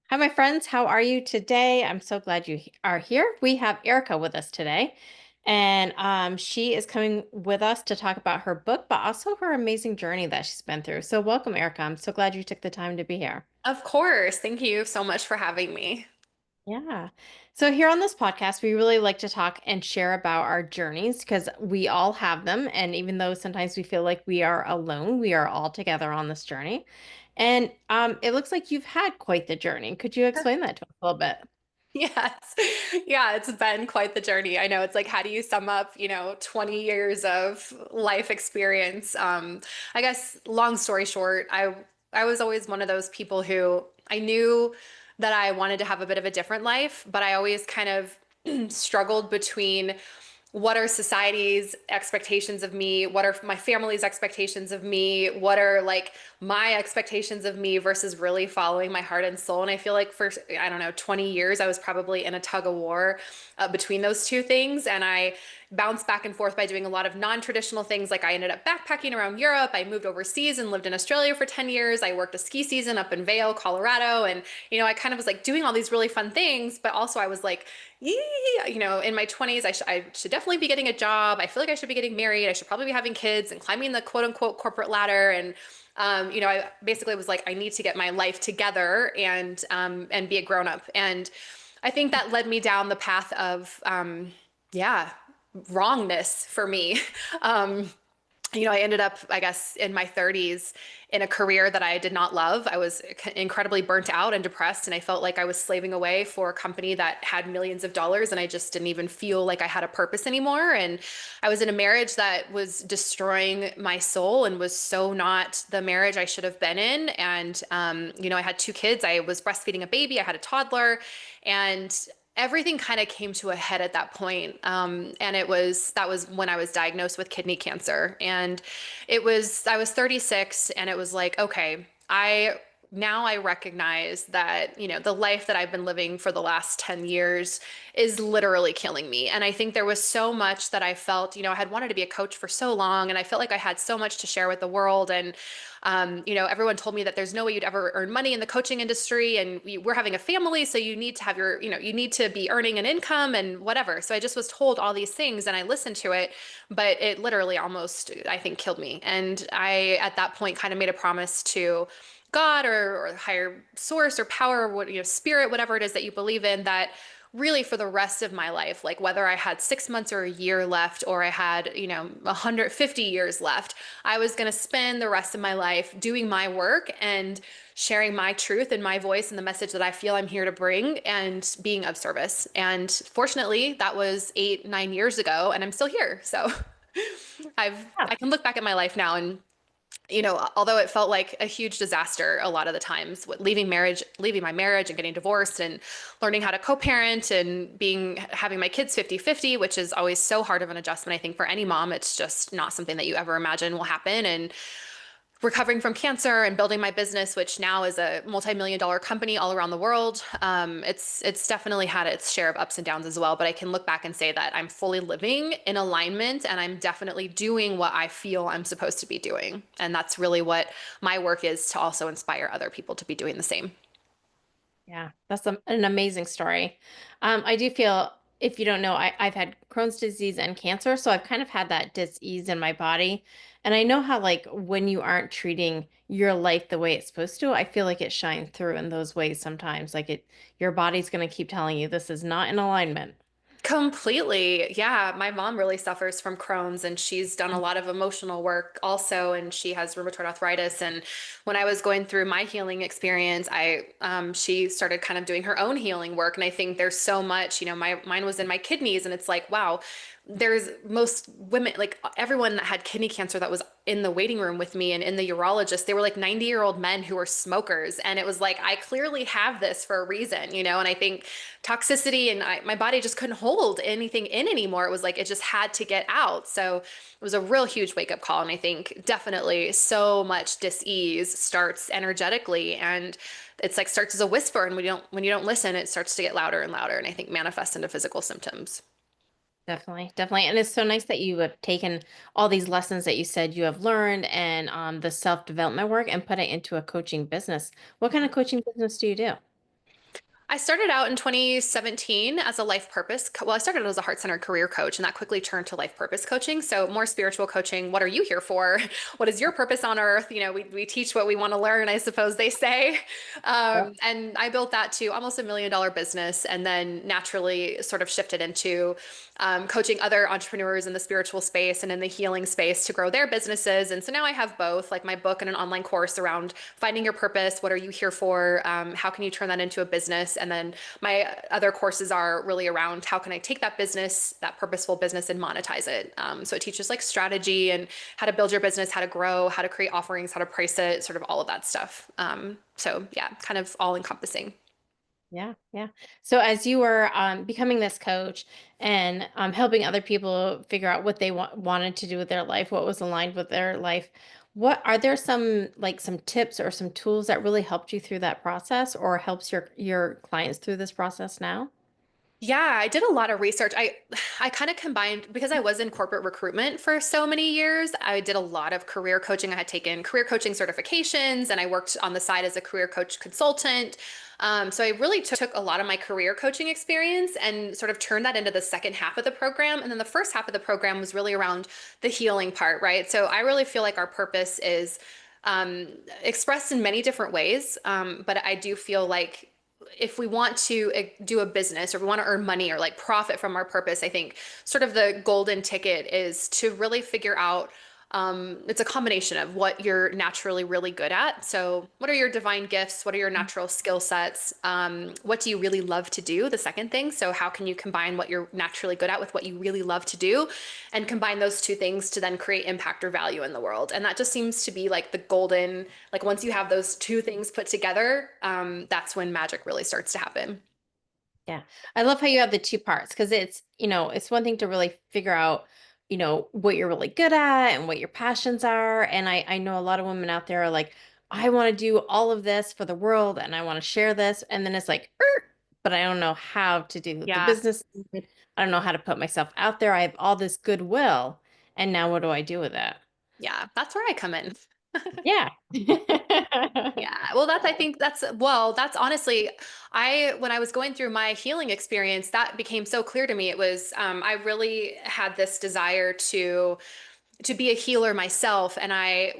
Hi, my friends. How are you today? I'm so glad you are here. We have Erica with us today, and she is coming with us to talk about her book, but also her amazing journey that she's been through. So, welcome, Erica. I'm so glad you took the time to be here. Of course. Thank you so much for having me. Yeah. So, here on this podcast, we really like to talk and share about our journeys because we all have them. And even though sometimes we feel like we are alone, we are all together on this journey. And it looks like you've had quite the journey. Could you explain that to us a little bit? Yes. Yeah, it's been quite the journey. I know it's like, how do you sum up, 20 years of life experience? I guess long story short, I was always one of those people who I knew that I wanted to have a bit of a different life, but I always kind of struggled between what are society's expectations of me? What are my family's expectations of me? What are like my expectations of me versus really following my heart and soul? And I feel like for, I don't know, 20 years, I was probably in a tug of war between those two things. And I bounced back and forth by doing a lot of non-traditional things. Like I ended up backpacking around Europe. I moved overseas and lived in Australia for 10 years. I worked a ski season up in Vail, Colorado. And, I kind of was like doing all these really fun things, but also I was like, yeah, in my 20s, I should definitely be getting a job. I feel like I should be getting married. I should probably be having kids and climbing the quote unquote corporate ladder. And, I basically was like, I need to get my life together and be a grown up. And I think that led me down the path of, yeah, wrongness for me. Um, I ended up, I guess, in my 30s in a career that I did not love. I was incredibly burnt out and depressed, and I felt like I was slaving away for a company that had millions of dollars, and I just didn't even feel like I had a purpose anymore. And I was in a marriage that was destroying my soul and was so not the marriage I should have been in. And, I had two kids. I was breastfeeding a baby, I had a toddler, and everything kind of came to a head at that point. And that was when I was diagnosed with kidney cancer. And I was 36 and it was like, okay, now I recognize that, the life that I've been living for the last 10 years is literally killing me. And I think there was so much that I felt, I had wanted to be a coach for so long and I felt like I had so much to share with the world. And everyone told me that there's no way you'd ever earn money in the coaching industry, and we're having a family, so you need to have you need to be earning an income and whatever. So I just was told all these things, and I listened to it, but it literally almost, I think, killed me. And I, at that point, kind of made a promise to God or higher source or power, what, spirit, whatever it is that you believe in, that really for the rest of my life, like whether I had 6 months or a year left, or I had, 150 years left, I was going to spend the rest of my life doing my work and sharing my truth and my voice and the message that I feel I'm here to bring and being of service. And fortunately, that was 8, 9 years ago, and I'm still here. So I can look back at my life now and although it felt like a huge disaster a lot of the times, leaving my marriage and getting divorced and learning how to co-parent and having my kids 50-50, which is always so hard of an adjustment, I think, for any mom. It's just not something that you ever imagine will happen. And recovering from cancer and building my business, which now is a multi-million-dollar company all around the world. It's definitely had its share of ups and downs as well. But I can look back and say that I'm fully living in alignment and I'm definitely doing what I feel I'm supposed to be doing. And that's really what my work is, to also inspire other people to be doing the same. Yeah, that's an amazing story. I do feel, if you don't know, I've had Crohn's disease and cancer, so I've kind of had that dis-ease in my body. And I know how, like, when you aren't treating your life the way it's supposed to, I feel like it shines through in those ways sometimes. Your body's going to keep telling you this is not in alignment. Completely. Yeah. My mom really suffers from Crohn's and she's done a lot of emotional work also. And she has rheumatoid arthritis. And when I was going through my healing experience, she started kind of doing her own healing work. And I think there's so much, mine was in my kidneys, and it's like, wow, there's most women, like everyone that had kidney cancer that was in the waiting room with me and in the urologist, they were like 90-year-old men who were smokers. And it was like, I clearly have this for a reason, and I think toxicity and my body just couldn't hold anything in anymore. It was like, it just had to get out. So it was a real huge wake up call. And I think definitely so much dis-ease starts energetically, and it's like starts as a whisper. And when you don't listen, it starts to get louder and louder. And I think manifests into physical symptoms. Definitely, definitely. And it's so nice that you have taken all these lessons that you said you have learned and the self-development work and put it into a coaching business. What kind of coaching business do you do? I started out in 2017 as a life purpose. Well, I started as a heart-centered career coach, and that quickly turned to life purpose coaching. So more spiritual coaching. What are you here for? What is your purpose on earth? We teach what we want to learn, I suppose they say. Yep. And I built that to almost $1 million business, and then naturally sort of shifted into coaching other entrepreneurs in the spiritual space and in the healing space to grow their businesses. And so now I have both, like my book and an online course around finding your purpose. What are you here for? How can you turn that into a business? And then my other courses are really around how can I take that business, that purposeful business, and monetize it. So it teaches like strategy and how to build your business, how to grow, how to create offerings, how to price it, sort of all of that stuff. So yeah, kind of all encompassing. Yeah, yeah. So as you were becoming this coach and helping other people figure out what they wanted to do with their life, what was aligned with their life, what are there some tips or some tools that really helped you through that process or helps your clients through this process now? Yeah, I did a lot of research. I kind of combined because I was in corporate recruitment for so many years. I did a lot of career coaching. I had taken career coaching certifications and I worked on the side as a career coach consultant. So I really took a lot of my career coaching experience and sort of turned that into the second half of the program. And then the first half of the program was really around the healing part, right? So I really feel like our purpose is um, expressed in many different ways. But I do feel like if we want to do a business or we want to earn money or like profit from our purpose, I think sort of the golden ticket is to really figure out it's a combination of what you're naturally really good at. So, what are your divine gifts? What are your natural skill sets? What do you really love to do? The second thing. So, how can you combine what you're naturally good at with what you really love to do and combine those two things to then create impact or value in the world? And that just seems to be like the golden, like once you have those two things put together, that's when magic really starts to happen. Yeah. I love how you have the two parts because it's one thing to really figure out, what you're really good at and what your passions are. And I know a lot of women out there are like, I want to do all of this for the world and I want to share this. And then it's like, but I don't know how to do the Yeah. business. I don't know how to put myself out there. I have all this goodwill. And now what do I do with it? Yeah. That's where I come in. Yeah. Yeah. Well, I think that's honestly, when I was going through my healing experience, that became so clear to me. I really had this desire to be a healer myself. And I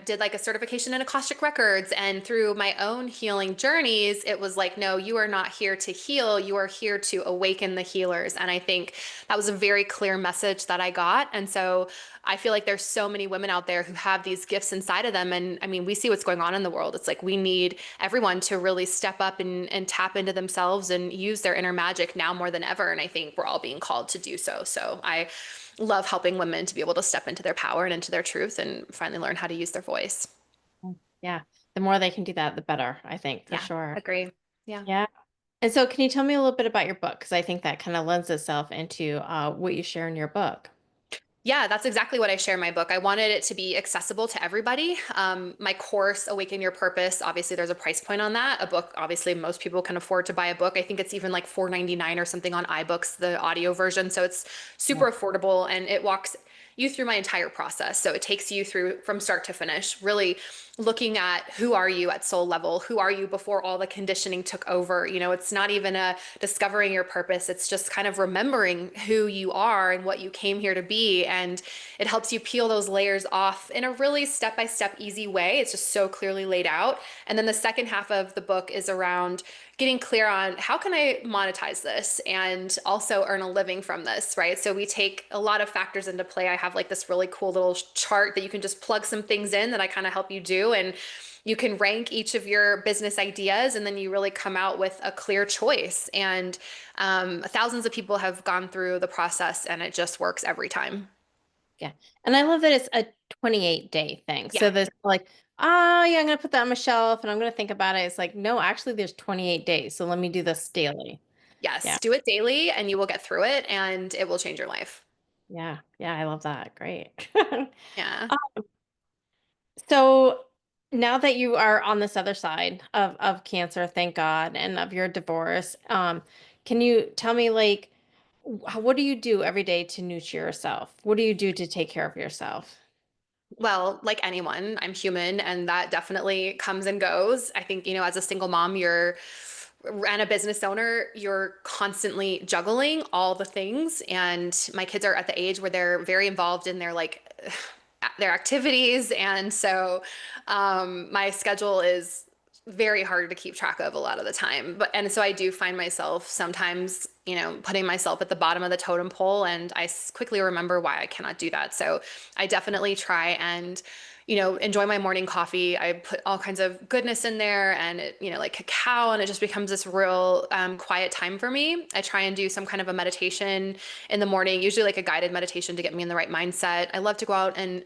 did like a certification in Akashic Records. And through my own healing journeys, it was like, no, you are not here to heal. You are here to awaken the healers. And I think that was a very clear message that I got. And so I feel like there's so many women out there who have these gifts inside of them. And I mean, we see what's going on in the world. It's like we need everyone to really step up and tap into themselves and use their inner magic now more than ever. And I think we're all being called to do so. So I love helping women to be able to step into their power and into their truth and finally learn how to use their voice. Yeah. The more they can do that, the better, I think, for Yeah, sure. agree. Yeah. Yeah. And so, can you tell me a little bit about your book? Because I think that kind of lends itself into what you share in your book. Yeah, that's exactly what I share in my book. I wanted it to be accessible to everybody. My course, Awaken Your Purpose, obviously there's a price point on that. A book, obviously most people can afford to buy a book. I think it's even like $4.99 or something on iBooks, the audio version. So it's Yeah. super affordable and it walks you through my entire process. So it takes you through from start to finish, really looking at who are you at soul level? Who are you before all the conditioning took over? It's not even a discovering your purpose. It's just kind of remembering who you are and what you came here to be. And it helps you peel those layers off in a really step-by-step easy way. It's just so clearly laid out. And then the second half of the book is around getting clear on how can I monetize this and also earn a living from this, right? So we take a lot of factors into play. I have like this really cool little chart that you can just plug some things in that I kind of help you do. And you can rank each of your business ideas and then you really come out with a clear choice. And thousands of people have gone through the process and it just works every time. Yeah. And I love that it's a 28-day thing. Yeah. So there's like, oh, yeah, I'm going to put that on my shelf and I'm going to think about it. It's like, no, actually, there's 28 days. So let me do this daily. Yeah. Yes. Do it daily and you will get through it and it will change your life. Yeah. Yeah. I love that. Great. Yeah. So now that you are on this other side of cancer, thank God, and of your divorce, can you tell me like What do you do every day to nurture yourself? What do you do to take care of yourself? Well, like anyone, I'm human, and that definitely comes and goes. I think, as a single mom, and a business owner, you're constantly juggling all the things. And my kids are at the age where they're very involved in their their activities. And so my schedule is very hard to keep track of a lot of the time. And so I do find myself sometimes, putting myself at the bottom of the totem pole, and quickly remember why I cannot do that. So I definitely try and enjoy my morning coffee. I put all kinds of goodness in there and like cacao, and it just becomes this real quiet time for me. I try and do some kind of a meditation in the morning, usually like a guided meditation to get me in the right mindset. I love to go out and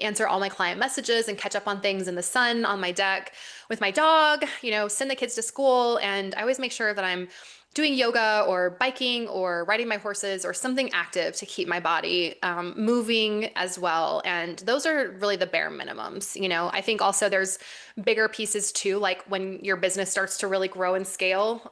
answer all my client messages and catch up on things in the sun on my deck with my dog, send the kids to school. And I always make sure that I'm doing yoga or biking or riding my horses or something active to keep my body moving as well. And those are really the bare minimums. I think also there's bigger pieces too, like when your business starts to really grow and scale.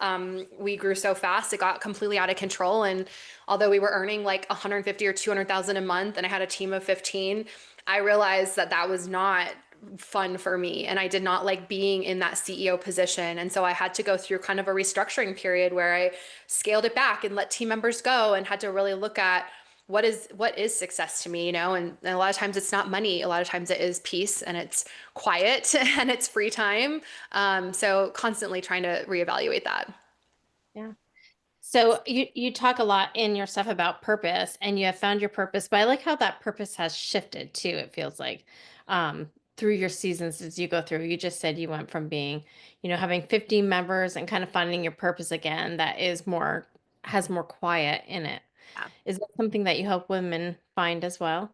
We grew so fast, it got completely out of control. And although we were earning like 150 or 200,000 a month and I had a team of 15, I realized that that was not fun for me. And I did not like being in that CEO position. And so I had to go through kind of a restructuring period where I scaled it back and let team members go and had to really look at what is success to me, and a lot of times it's not money. A lot of times it is peace and it's quiet and it's free time. So constantly trying to reevaluate that. Yeah. So you talk a lot in your stuff about purpose and you have found your purpose, but I like how that purpose has shifted too, it feels like. Through your seasons as you go through. You just said you went from being, having 50 members and kind of finding your purpose again that is more has more quiet in it. Yeah. Is that something that you help women find as well?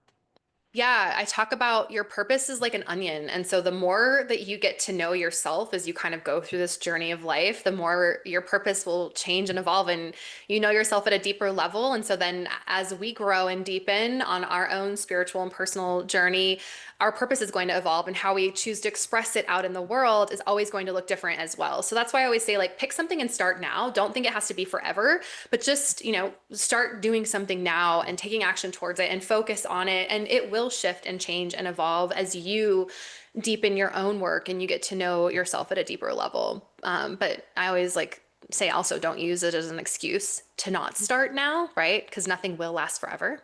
Yeah, I talk about your purpose is like an onion. And so the more that you get to know yourself as you kind of go through this journey of life, the more your purpose will change and evolve and you know yourself at a deeper level. And so then as we grow and deepen on our own spiritual and personal journey, our purpose is going to evolve and how we choose to express it out in the world is always going to look different as well. So that's why I always say like pick something and start now. Don't think it has to be forever, but just, start doing something now and taking action towards it and focus on it. And it will shift and change and evolve as you deepen your own work and you get to know yourself at a deeper level. But I always like say also don't use it as an excuse to not start now, right? Because nothing will last forever.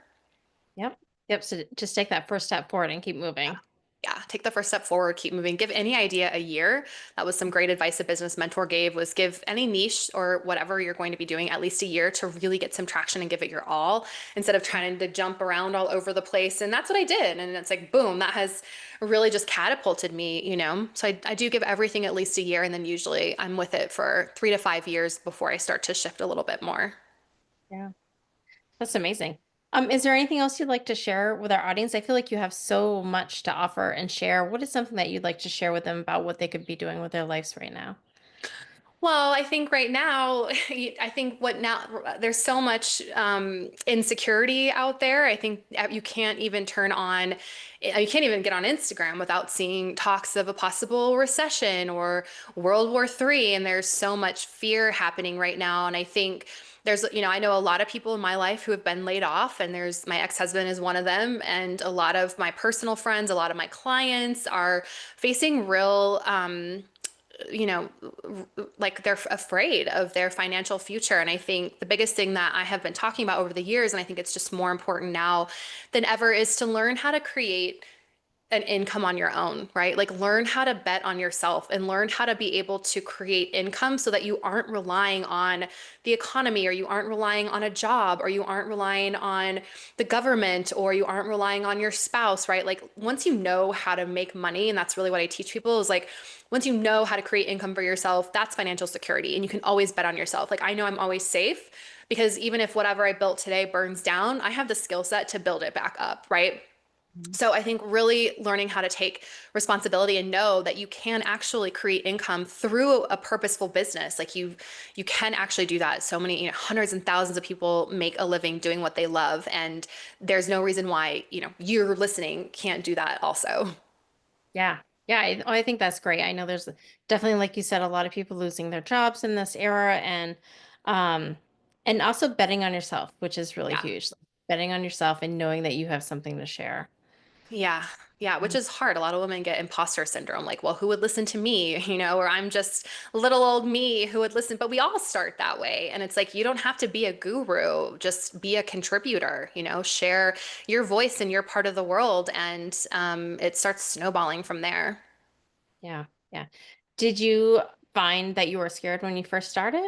Yep. Yep. So just take that first step forward and keep moving. Yeah, take the first step forward, keep moving. Give any idea a year. That was some great advice a business mentor gave was give any niche or whatever you're going to be doing at least a year to really get some traction and give it your all instead of trying to jump around all over the place. And that's what I did. And it's like, boom, that has really just catapulted me. So I do give everything at least a year. And then usually I'm with it for 3 to 5 years before I start to shift a little bit more. Yeah. That's amazing. Is there anything else you'd like to share with our audience? I feel like you have so much to offer and share. What is something that you'd like to share with them about what they could be doing with their lives right now? Well, I think right now, I think what now, there's so much insecurity out there. I think you can't even you can't even get on Instagram without seeing talks of a possible recession or World War III. And there's so much fear happening right now. And I think I know a lot of people in my life who have been laid off, and my ex-husband is one of them. And a lot of my personal friends, a lot of my clients are facing real, you know, like they're afraid of their financial future. And I think the biggest thing that I have been talking about over the years, and I think it's just more important now than ever, is to learn how to create an income on your own, right? Like learn how to bet on yourself and learn how to be able to create income so that you aren't relying on the economy or you aren't relying on a job or you aren't relying on the government or you aren't relying on your spouse, right? Like once you know how to make money, and that's really what I teach people is like, once you know how to create income for yourself, that's financial security. And you can always bet on yourself. Like I know I'm always safe because even if whatever I built today burns down, I have the skill set to build it back up, right? Mhm. So I think really learning how to take responsibility and know that you can actually create income through a purposeful business. Like you can actually do that. So many, hundreds and thousands of people make a living doing what they love, and there's no reason why, you're listening can't do that also. Yeah. Yeah. I think that's great. I know there's definitely, like you said, a lot of people losing their jobs in this era. And, um, And also betting on yourself, which is really Yeah. huge. Betting on yourself and knowing that you have something to share. Yeah. Yeah, which is hard. A lot of women get imposter syndrome, like, well, who would listen to me? Or I'm just little old me who would listen. But we all start that way. And it's like, you don't have to be a guru, just be a contributor, share your voice in your part of the world. And it starts snowballing from there. Yeah, yeah. Did you find that you were scared when you first started?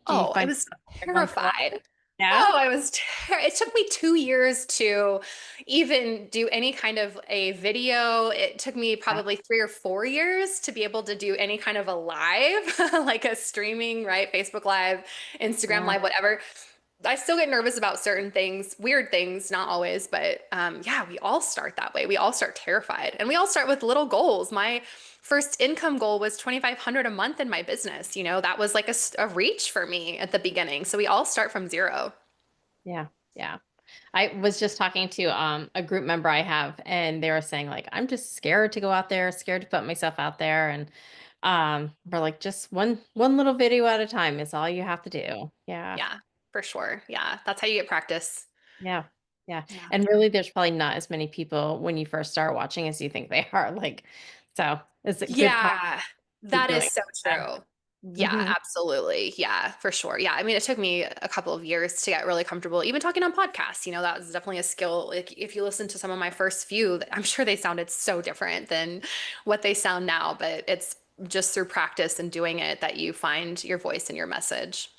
Do you Oh, I find was scared once in a while? terrified. Yeah. Oh, it took me 2 years to even do any kind of a video. It took me Yeah. probably 3 or 4 years to be able to do any kind of a live, like a streaming, right? Facebook Live, Instagram Yeah. Live, whatever. I still get nervous about certain things, weird things, not always, but yeah, we all start that way. We all start terrified, and we all start with little goals. My first income goal was 2,500 a month in my business. That was like a reach for me at the beginning. So we all start from zero. Yeah. Yeah. I was just talking to a group member I have, and they were saying like, I'm just scared to go out there, scared to put myself out there, and we're like, just one little video at a time is all you have to do. Yeah, Yeah, for sure. Yeah, that's how you get practice. yeah, yeah. Yeah. And really, there's probably not as many people when you first start watching as you think they are. Like, so it's a good practice. Yeah, To keep that is doing. so true. Yeah, Hmm. absolutely. Yeah, for sure. Yeah, I mean, it took me a couple of years to get really comfortable, even talking on podcasts. That was definitely a skill. Like, if you listen to some of my first few, I'm sure they sounded so different than what they sound now, but it's just through practice and doing it that you find your voice and your message.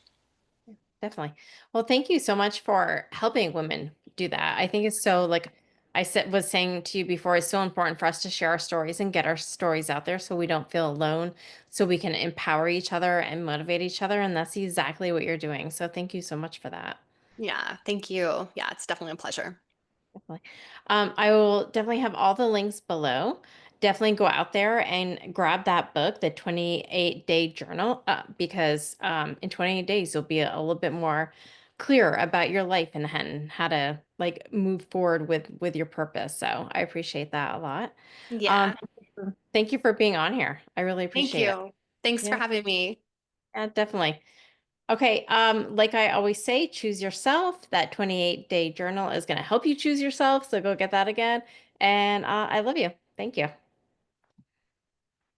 Definitely. Well, thank you so much for helping women do that. I think it's so like I said was saying to you before, it's so important for us to share our stories and get our stories out there so we don't feel alone, so we can empower each other and motivate each other. And that's exactly what you're doing. So thank you so much for that. Yeah, thank you. Yeah, it's definitely a pleasure. Definitely. I will definitely have all the links below. Definitely go out there and grab that book, the 28-day journal, because in 28 days you'll be a little bit more clear about your life and how to like move forward with your purpose. So I appreciate that a lot. Yeah, Thank you for being on here. I really thank appreciate it. you. Thanks for Yeah, having me. yeah, definitely. Okay, like I always say, choose yourself. That 28-day journal is going to help you choose yourself. So go get that again. And I love you. Thank you.